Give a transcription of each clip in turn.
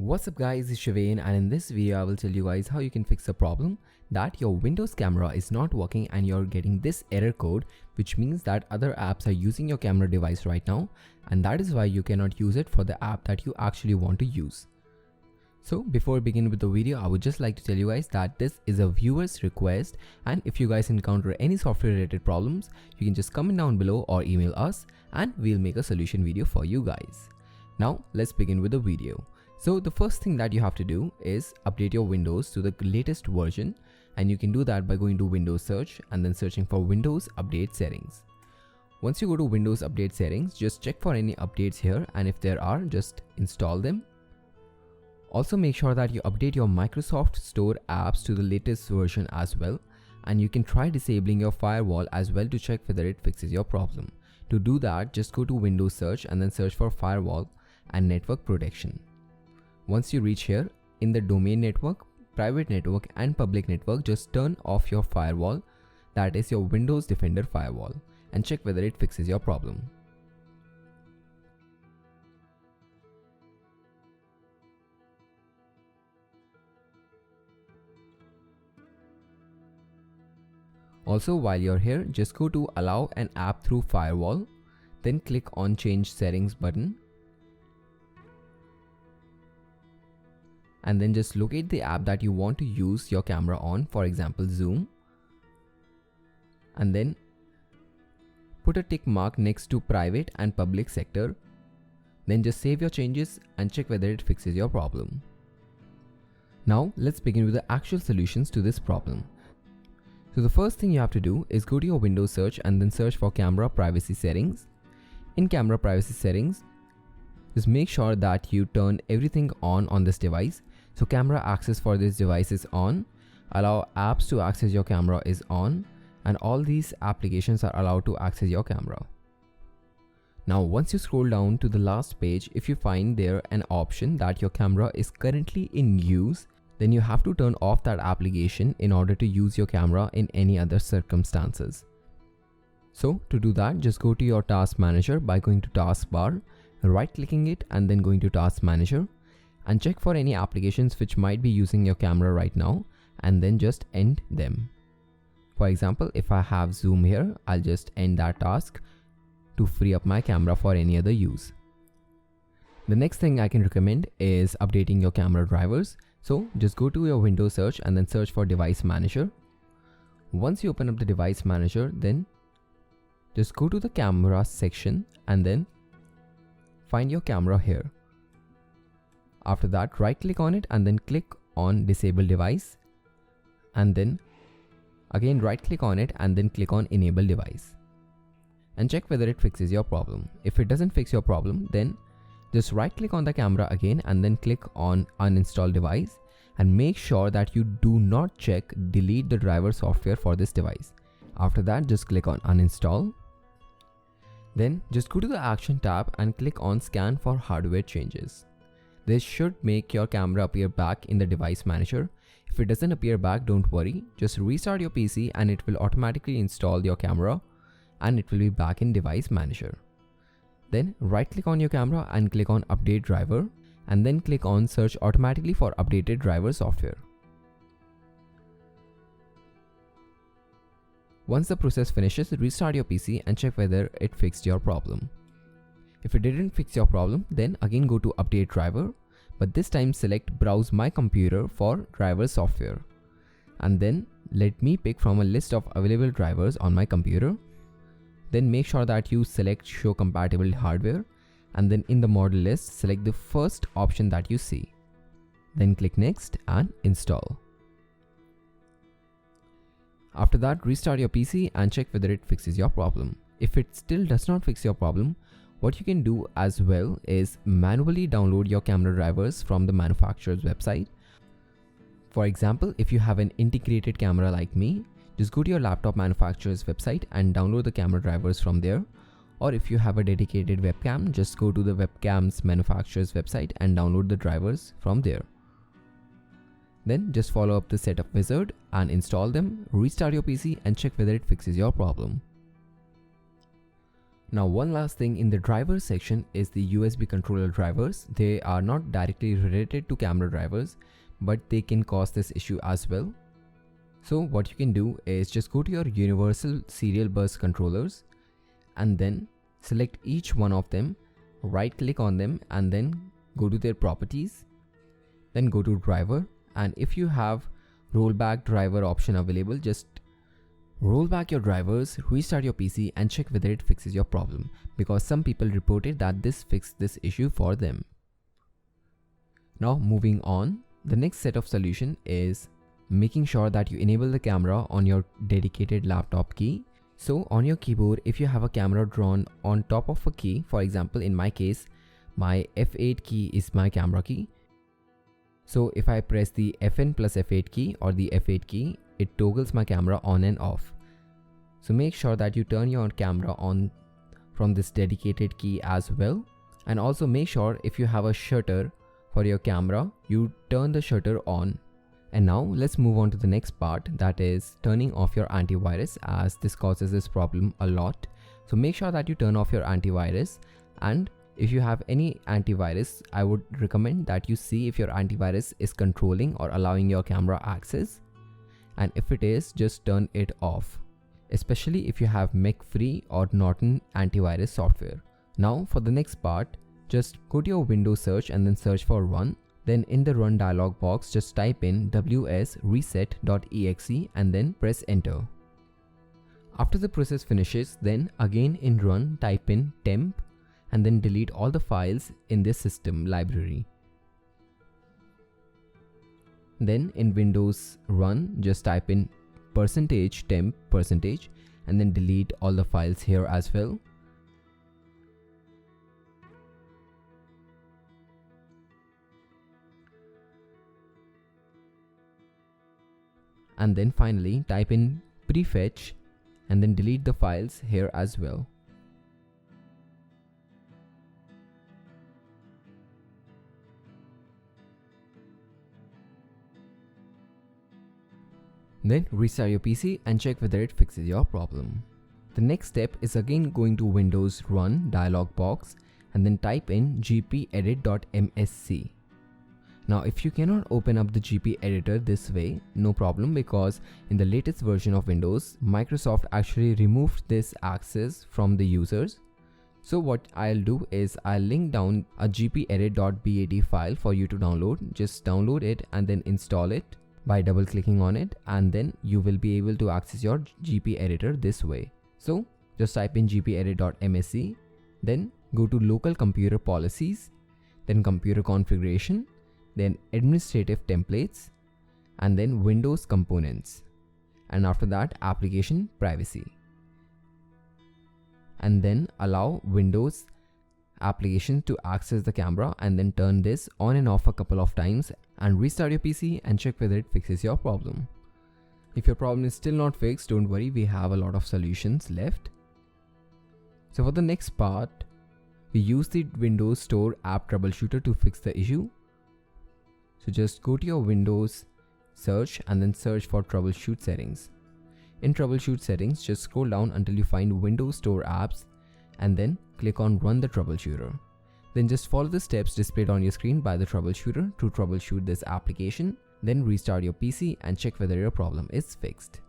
What's up guys, it's Shavain, and in this video I will tell you guys how you can fix the problem that your Windows camera is not working and you're getting this error code, which means that other apps are using your camera device right now, and that is why you cannot use it for the app that you actually want to use. So before we begin with the video, I would just like to tell you guys that this is a viewer's request, and if you guys encounter any software related problems, you can just comment down below or email us and we'll make a solution video for you guys. Now let's begin with the video. So the first thing that you have to do is update your Windows to the latest version, and you can do that by going to Windows search and then searching for Windows Update Settings. Once you go to Windows Update Settings, just check for any updates here, and if there are, just install them. Also make sure that you update your Microsoft Store apps to the latest version as well, and you can try disabling your firewall as well to check whether it fixes your problem. To do that, just go to Windows search and then search for firewall and network protection. Once you reach here, in the domain network, private network and public network, just turn off your firewall, that is your Windows Defender firewall, and check whether it fixes your problem. Also, while you're here, just go to allow an app through firewall, then click on change settings button, and then just locate the app that you want to use your camera on, for example Zoom, and then put a tick mark next to private and public sector. Then just save your changes and check whether it fixes your problem. Now let's begin with the actual solutions to this problem. So the first thing you have to do is go to your Windows search and then search for camera privacy settings. In camera privacy settings, just make sure that you turn everything on this device. So camera access for this device is on, allow apps to access your camera is on, and all these applications are allowed to access your camera. Now once you scroll down to the last page, if you find there an option that your camera is currently in use, then you have to turn off that application in order to use your camera in any other circumstances. So to do that, just go to your task manager by going to taskbar, right clicking it and then going to task manager, and check for any applications which might be using your camera right now, and then just end them. For example, if I have Zoom here, I'll just end that task to free up my camera for any other use. The next thing I can recommend is updating your camera drivers. So just go to your Windows search and then search for device manager. Once you open up the device manager, then just go to the camera section and then find your camera here. After that, right click on it and then click on disable device, and then again right click on it and then click on enable device, and check whether it fixes your problem. If it doesn't fix your problem, then just right click on the camera again and then click on uninstall device, and make sure that you do not check delete the driver software for this device. After that, just click on uninstall. Then just go to the action tab and click on scan for hardware changes. This should make your camera appear back in the device manager. If it doesn't appear back, don't worry, just restart your PC and it will automatically install your camera and it will be back in device manager. Then right click on your camera and click on update driver, and then click on search automatically for updated driver software. Once the process finishes, restart your PC and check whether it fixed your problem. If it didn't fix your problem, then again go to update driver, but this time select browse my computer for driver software, and then let me pick from a list of available drivers on my computer. Then make sure that you select show compatible hardware, and then in the model list select the first option that you see. Then click next and install. After that, restart your PC and check whether it fixes your problem. If it still does not fix your problem, what you can do as well is manually download your camera drivers from the manufacturer's website. For example, if you have an integrated camera like me, just go to your laptop manufacturer's website and download the camera drivers from there. Or if you have a dedicated webcam, just go to the webcam's manufacturer's website and download the drivers from there. Then just follow up the setup wizard and install them, restart your PC and check whether it fixes your problem. Now one last thing in the driver section is the USB controller drivers. They are not directly related to camera drivers, but they can cause this issue as well. So what you can do is just go to your universal serial bus controllers and then select each one of them, right click on them and then go to their properties, then go to driver, and if you have rollback driver option available, just roll back your drivers, restart your PC and check whether it fixes your problem, because some people reported that this fixed this issue for them. Now moving on, the next set of solution is making sure that you enable the camera on your dedicated laptop key. So on your keyboard, if you have a camera drawn on top of a key, for example in my case, my F8 key is my camera key. So if I press the Fn plus F8 key or the F8 key, it toggles my camera on and off. So make sure that you turn your camera on from this dedicated key as well. And also make sure if you have a shutter for your camera, you turn the shutter on. And now let's move on to the next part, that is turning off your antivirus, as this causes this problem a lot. So make sure that you turn off your antivirus, and if you have any antivirus, I would recommend that you see if your antivirus is controlling or allowing your camera access. And if it is, just turn it off, especially if you have Mac-free or Norton antivirus software. Now for the next part, just go to your Windows search and then search for run. Then in the run dialog box, just type in wuauserv.exe and then press enter. After the process finishes, then again in run type in temp and then delete all the files in this system library. Then in Windows run, just type in %temp% and then delete all the files here as well. And then finally type in prefetch and then delete the files here as well. Then restart your PC and check whether it fixes your problem. The next step is again going to Windows Run dialog box and then type in gpedit.msc. Now if you cannot open up the GP editor this way, no problem, because in the latest version of Windows, Microsoft actually removed this access from the users. So what I'll do is I'll link down a gpedit.bat file for you to download. Just download it and then install it by double clicking on it, and then you will be able to access your GP editor this way. So just type in gpedit.msc, then go to local computer policies, then computer configuration, then administrative templates, and then Windows components, and after that application privacy, and then allow Windows application to access the camera, and then turn this on and off a couple of times and restart your PC and check whether it fixes your problem. If your problem is still not fixed, don't worry, we have a lot of solutions left. So for the next part, we use the Windows Store app troubleshooter to fix the issue. So just go to your Windows search and then search for troubleshoot settings. In troubleshoot settings, just scroll down until you find Windows Store apps and then click on run the troubleshooter. Then just follow the steps displayed on your screen by the troubleshooter to troubleshoot this application. Then restart your PC and check whether your problem is fixed.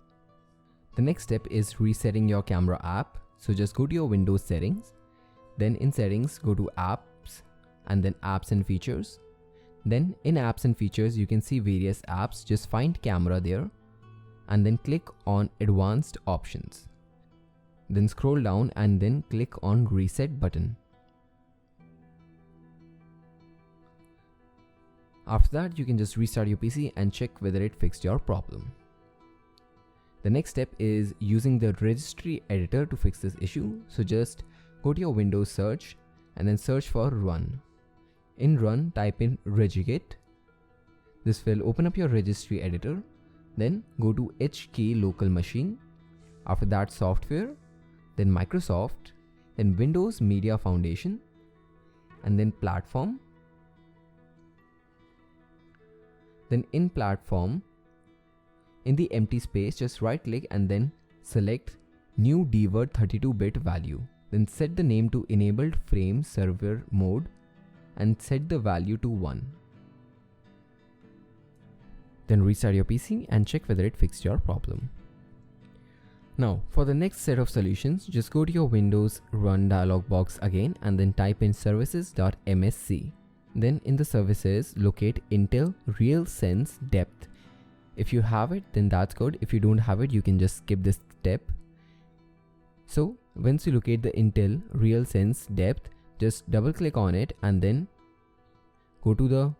The next step is resetting your camera app. So just go to your Windows settings. Then in settings, go to apps and then apps and features. Then in apps and features, you can see various apps. Just find camera there and then click on advanced options. Then scroll down and then click on reset button. After that, you can just restart your PC and check whether it fixed your problem. The next step is using the registry editor to fix this issue. So just go to your Windows search and then search for run. In run, type in regigit. This will open up your registry editor. Then go to HKey local machine. After that, software, then Microsoft, then Windows Media Foundation, and then platform. Then in platform, in the empty space, just right click and then select new dword 32-bit value. Then set the name to enabled frame server mode and set the value to 1. Then restart your PC and check whether it fixed your problem. Now for the next set of solutions, just go to your Windows Run dialog box again and then type in services.msc. Then in the services, locate Intel RealSense depth. If you have it, then that's good. If you don't have it, you can just skip this step. So once you locate the Intel RealSense depth, just double click on it and then go to the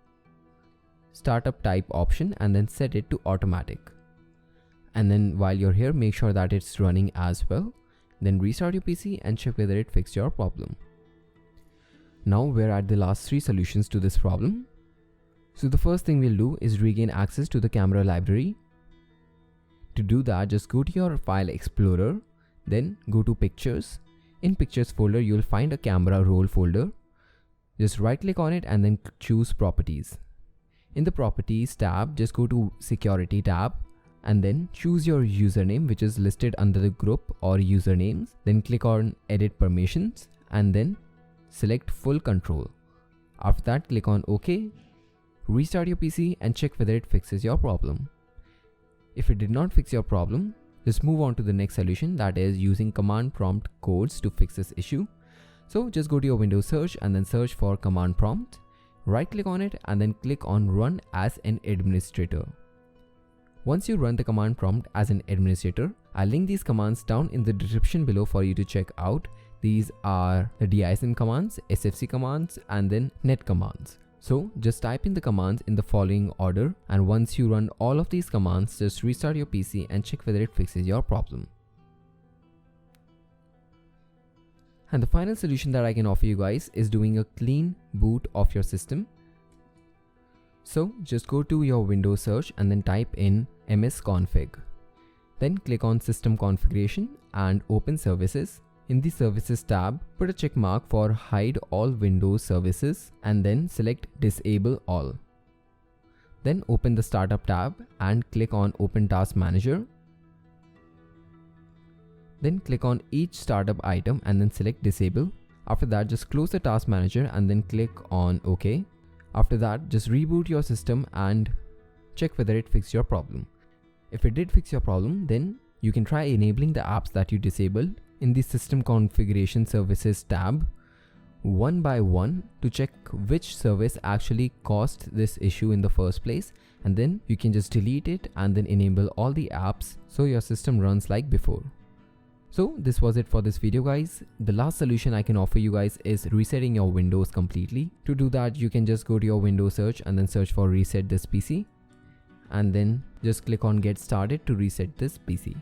startup type option and then set it to automatic. And then while you're here, make sure that it's running as well. Then restart your PC and check whether it fixed your problem. Now we're at the last 3 solutions to this problem. So the first thing we'll do is regain access to the camera library. To do that, just go to your file explorer, then go to pictures. In pictures folder, you'll find a camera roll folder. Just right click on it and then choose properties. In the properties tab, just go to security tab and then choose your username, which is listed under the group or usernames. Then click on edit permissions and then select full control. After that, click on OK. Restart your PC and check whether it fixes your problem. If it did not fix your problem, just move on to the next solution, that is using command prompt codes to fix this issue. So just go to your Windows search and then search for command prompt. Right click on it and then click on run as an administrator. Once you run the command prompt as an administrator, I'll link these commands down in the description below for you to check out. These are the dism commands, sfc commands, and then net commands. So just type in the commands in the following order, and once you run all of these commands, just restart your PC and check whether it fixes your problem. And the final solution that I can offer you guys is doing a clean boot of your system. So just go to your Windows search and then type in msconfig. Then click on system configuration and open services. In the services tab, put a check mark for hide all Windows services and then select disable all. Then open the startup tab and click on open task manager. Then click on each startup item and then select disable. After that, just close the task manager and then click on OK. After that, just reboot your system and check whether it fixed your problem. If it did fix your problem, then you can try enabling the apps that you disabled in the system configuration services tab one by one to check which service actually caused this issue in the first place, and then you can just delete it and then enable all the apps so your system runs like before. So this was it for this video guys. The last solution I can offer you guys is resetting your Windows completely. To do that, you can just go to your Windows search and then search for reset this PC and then just click on get started to reset this PC.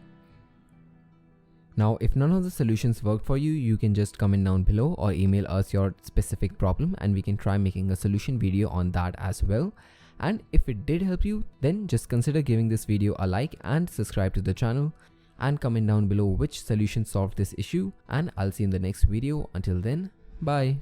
Now, if none of the solutions worked for you, you can just comment down below or email us your specific problem and we can try making a solution video on that as well. And if it did help you, then just consider giving this video a like and subscribe to the channel and comment down below which solution solved this issue, and I'll see you in the next video. Until then, bye.